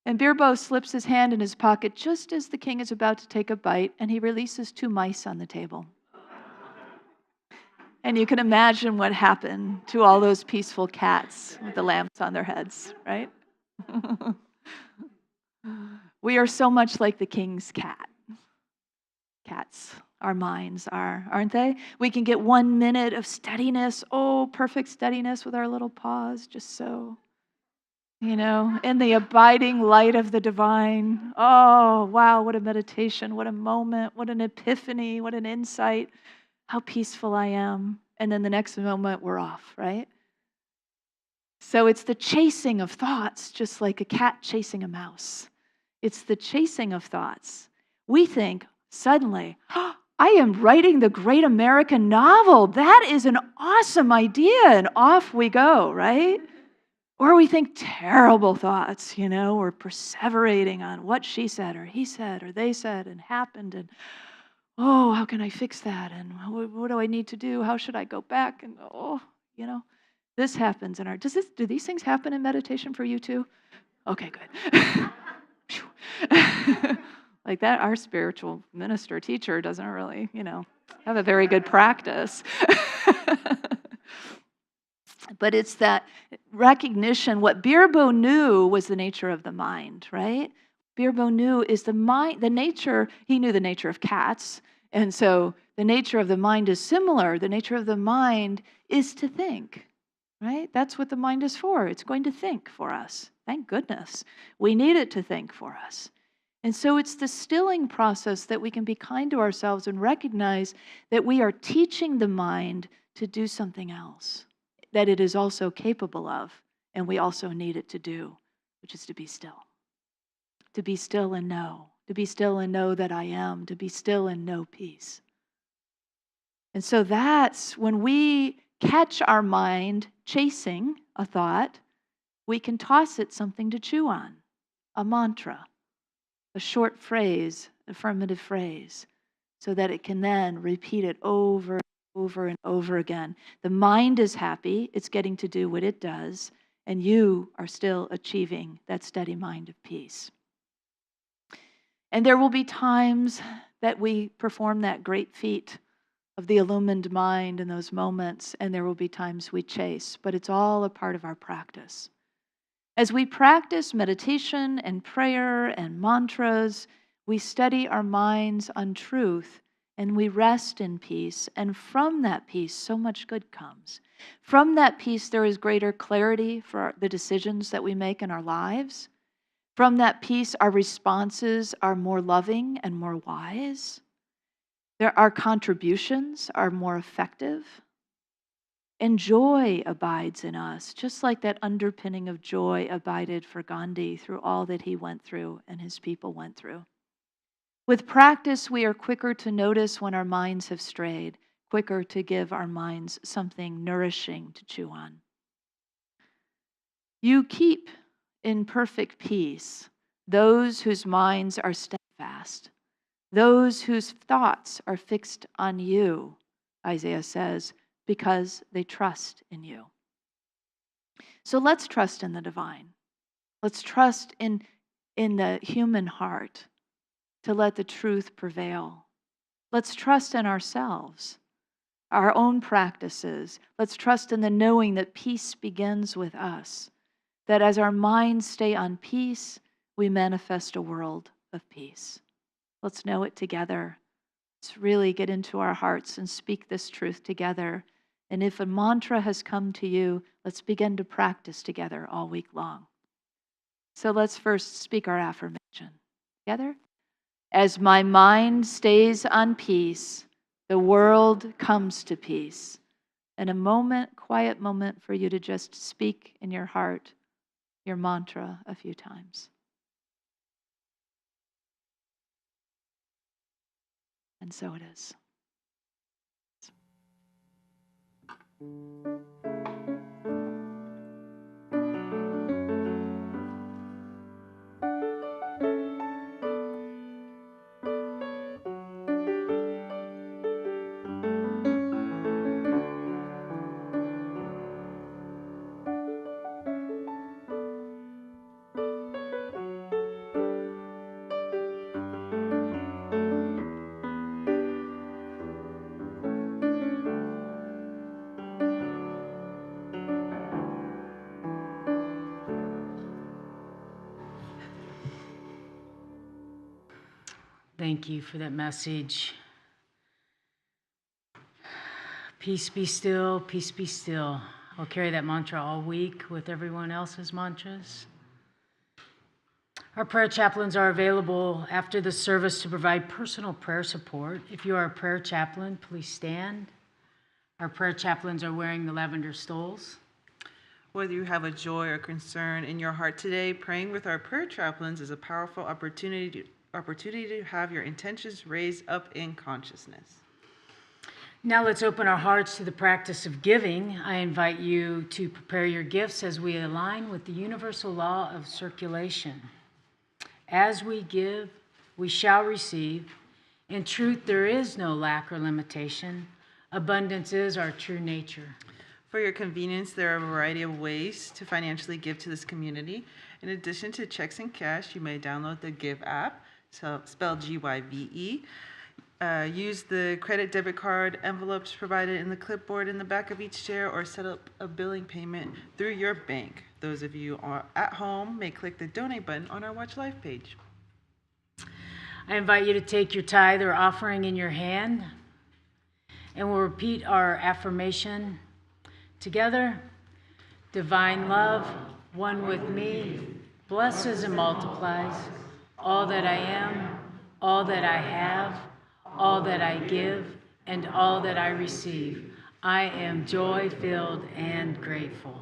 And Birbo slips his hand in his pocket just as the king is about to take a bite, and he releases 2 mice on the table. And you can imagine what happened to all those peaceful cats with the lamps on their heads, right? We are so much like the king's cat. Cats, our minds are, aren't they? We can get 1 minute of steadiness, perfect steadiness with our little paws, just so. In the abiding light of the divine. Oh, wow, what a meditation, what a moment, what an epiphany, what an insight, how peaceful I am. And then the next moment, we're off, right? So it's the chasing of thoughts, just like a cat chasing a mouse. It's the chasing of thoughts. We think suddenly, I am writing the great American novel. That is an awesome idea. And off we go, right? Or we think terrible thoughts, we're perseverating on what she said or he said or they said and happened, and oh, how can I fix that? And what do I need to do? How should I go back? And this happens in our, do these things happen in meditation for you too? Okay, good. Like that, our spiritual minister teacher doesn't really, have a very good practice. But it's that recognition. What Birbo knew was the nature of the mind, right? Birbo knew is the mind, the nature, he knew the nature of cats. And so the nature of the mind is similar. The nature of the mind is to think, right? That's what the mind is for. It's going to think for us. Thank goodness. We need it to think for us. And so it's the stilling process that we can be kind to ourselves and recognize that we are teaching the mind to do something else, that it is also capable of, and we also need it to do, which is to be still. To be still and know. To be still and know that I am. To be still and know peace. And so that's when we catch our mind chasing a thought, we can toss it something to chew on, a mantra, a short phrase, affirmative phrase, so that it can then repeat it over and over again. The mind is happy, it's getting to do what it does, and you are still achieving that steady mind of peace. And there will be times that we perform that great feat of the illumined mind in those moments, and there will be times we chase, but it's all a part of our practice. As we practice meditation and prayer and mantras, we steady our minds on truth and we rest in peace. And from that peace, so much good comes. From that peace, there is greater clarity for the decisions that we make in our lives. From that peace, our responses are more loving and more wise. Our contributions are more effective. And joy abides in us, just like that underpinning of joy abided for Gandhi through all that he went through and his people went through. With practice, we are quicker to notice when our minds have strayed, quicker to give our minds something nourishing to chew on. You keep in perfect peace those whose minds are steadfast, those whose thoughts are fixed on you, Isaiah says, because they trust in you. So let's trust in the divine. Let's trust in the human heart to let the truth prevail. Let's trust in ourselves, our own practices. Let's trust in the knowing that peace begins with us, that as our minds stay on peace, we manifest a world of peace. Let's know it together. Let's really get into our hearts and speak this truth together. And if a mantra has come to you, let's begin to practice together all week long. So let's first speak our affirmation together. As my mind stays on peace, the world comes to peace. And a moment, quiet moment for you to just speak in your heart your mantra a few times. And so it is. Thank you for that message. Peace be still, peace be still. I'll carry that mantra all week with everyone else's mantras. Our prayer chaplains are available after the service to provide personal prayer support. If you are a prayer chaplain, please stand. Our prayer chaplains are wearing the lavender stoles. Whether you have a joy or concern in your heart today, praying with our prayer chaplains is a powerful opportunity to have your intentions raised up in consciousness. Now let's open our hearts to the practice of giving. I invite you to prepare your gifts as we align with the universal law of circulation. As we give, we shall receive. In truth, there is no lack or limitation. Abundance is our true nature. For your convenience, there are a variety of ways to financially give to this community. In addition to checks and cash, you may download the Give app, spelled G-Y-V-E. Use the credit debit card envelopes provided in the clipboard in the back of each chair, or set up a billing payment through your bank. Those of you at home may click the donate button on our Watch Live page. I invite you to take your tithe or offering in your hand, and we'll repeat our affirmation together. Divine love, one with me, blesses and multiplies all that I am, all that I have, all that I give, and all that I receive. I am joy-filled and grateful.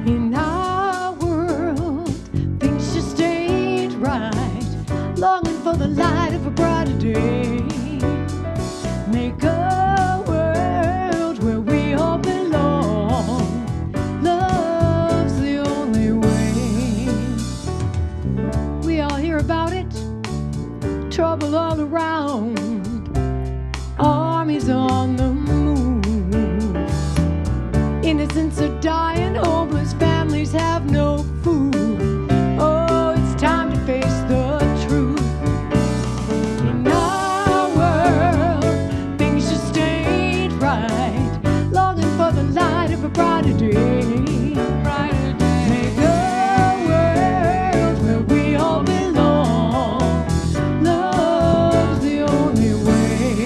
In our world, things just ain't right. Longing for the light of a brighter day. Make a world where we all belong. Love's the only way. We all hear about it. Trouble all around. Armies on the move. Innocents are dying, homeless families have no food. Oh, it's time to face the truth. In our world, things just ain't right. Longing for the light of a brighter day. Make a world where we all belong. Love's the only way.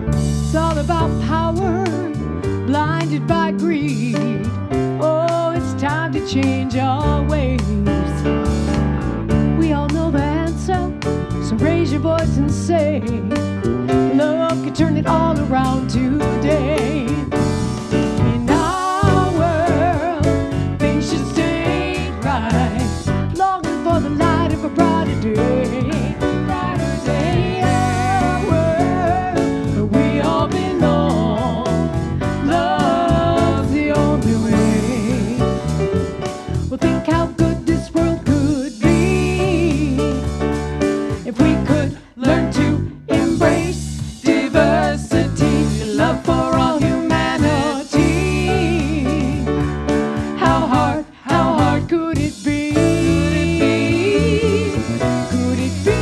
It's all about power, blinded by greed. Oh, it's time to change our ways. We all know the answer, so raise your voice and say, love can turn it all around today. In our world, things just ain't right. Longing for the light of a brighter day. Brighter day, a world where we all belong. Love's the only way. Well, think how good this world could be if we could learn to embrace diversity, love for all humanity. How hard could it be? Could it be?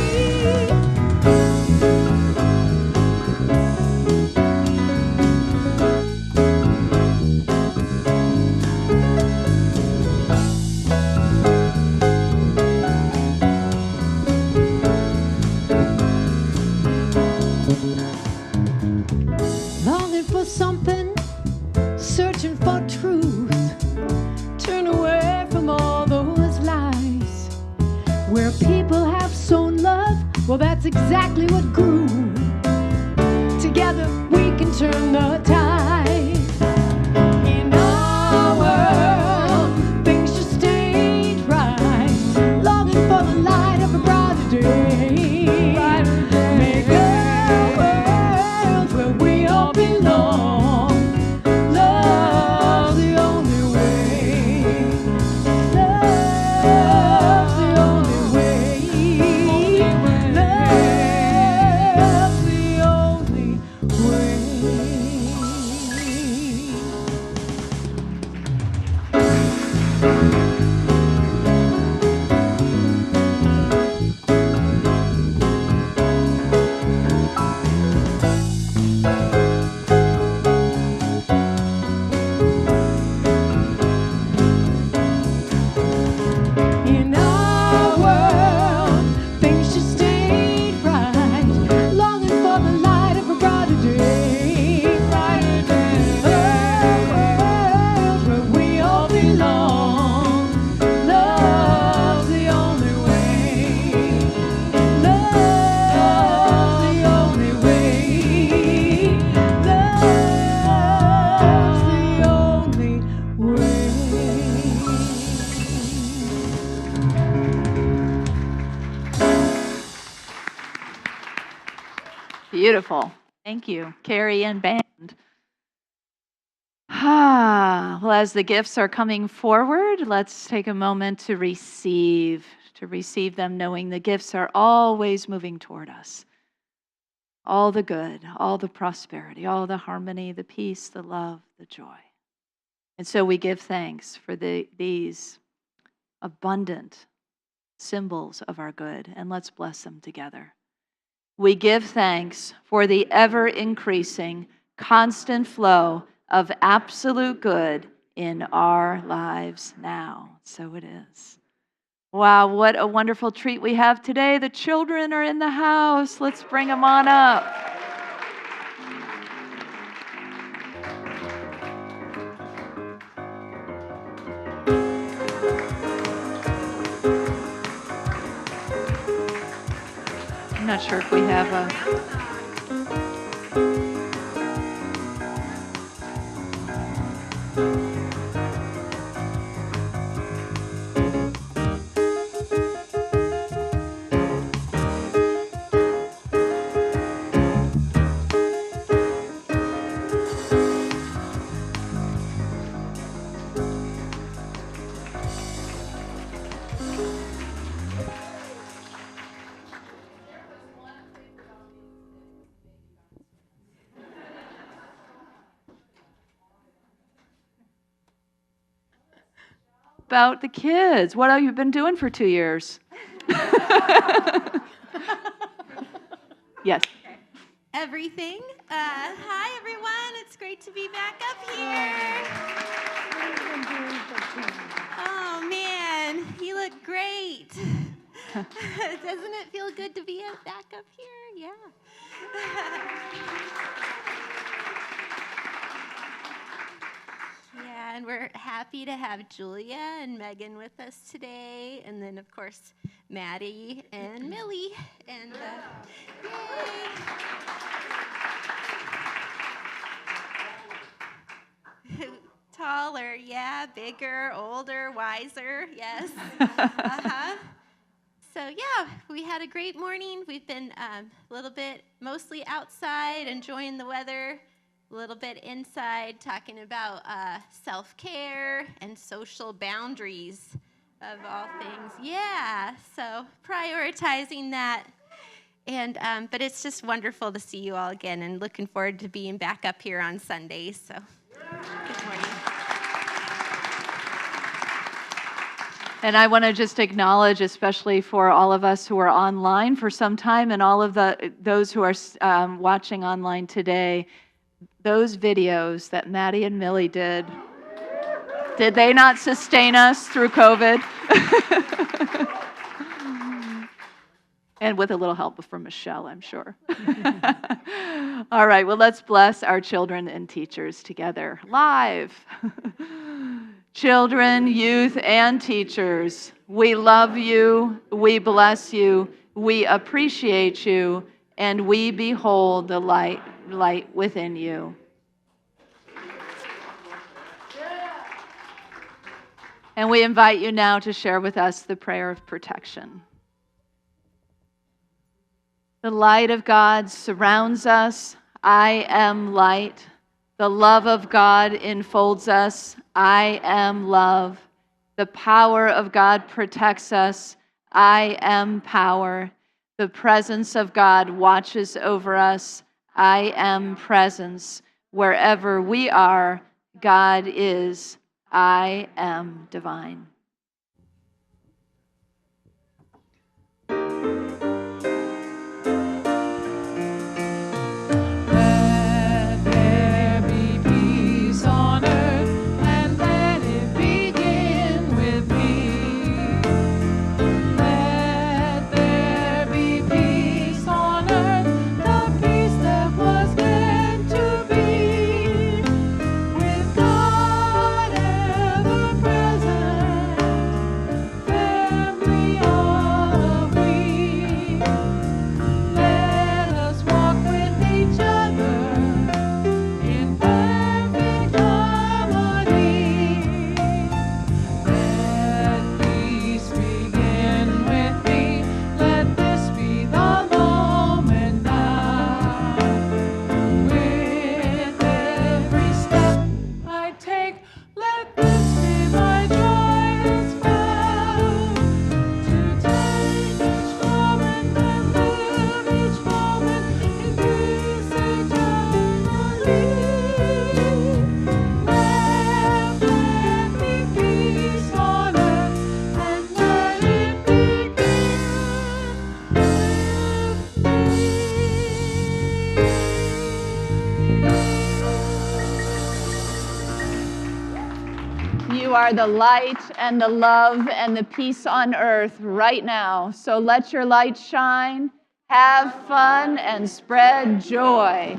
Longing for something, searching for truth. Turn away from all those lies. Where people have sown love, well, that's exactly what grew. Together we can turn the tide. In our world, things just ain't right. Longing for the light of a brighter day. Make a world where we all belong. Love's the only way. Love's the only way. Love's the only way. Beautiful. Thank you, Karie and band. Well, as the gifts are coming forward, let's take a moment to receive them, knowing the gifts are always moving toward us. All the good, all the prosperity, all the harmony, the peace, the love, the joy. And so we give thanks for these abundant symbols of our good, and let's bless them together. We give thanks for the ever-increasing, constant flow of absolute good in our lives now. So it is. Wow, what a wonderful treat we have today. The children are in the house. Let's bring them on up. I'm not sure if we have a... About the kids. What have you been doing for 2 years? Yes. Everything. Hi, everyone. It's great to be back up here. Oh, man. You look great. Doesn't it feel good to be back up here? Yeah. Yeah, and we're happy to have Julia and Megan with us today, and then, of course, Maddie and Millie. And yay! Taller, yeah, bigger, older, wiser, yes. So, yeah, we had a great morning. We've been a little bit mostly outside, enjoying the weather. A little bit inside, talking about self-care and social boundaries of all things. Yeah, so prioritizing that. And but it's just wonderful to see you all again, and looking forward to being back up here on Sundays. So, good morning. And I want to just acknowledge, especially for all of us who are online for some time, and all of those who are watching online today, those videos that Maddie and Millie did they not sustain us through COVID? And with a little help from Michelle, I'm sure. All right, well, let's bless our children and teachers together, live. Children, youth, and teachers, we love you, we bless you, we appreciate you, and we behold the light within you. And we invite you now to share with us the prayer of protection. The light of God surrounds us. I am light. The love of God enfolds us. I am love. The power of God protects us. I am power. The presence of God watches over us. I am presence. Wherever we are, God is. I am divine. you are the light and the love and the peace on earth right now. So let your light shine, have fun, and spread joy.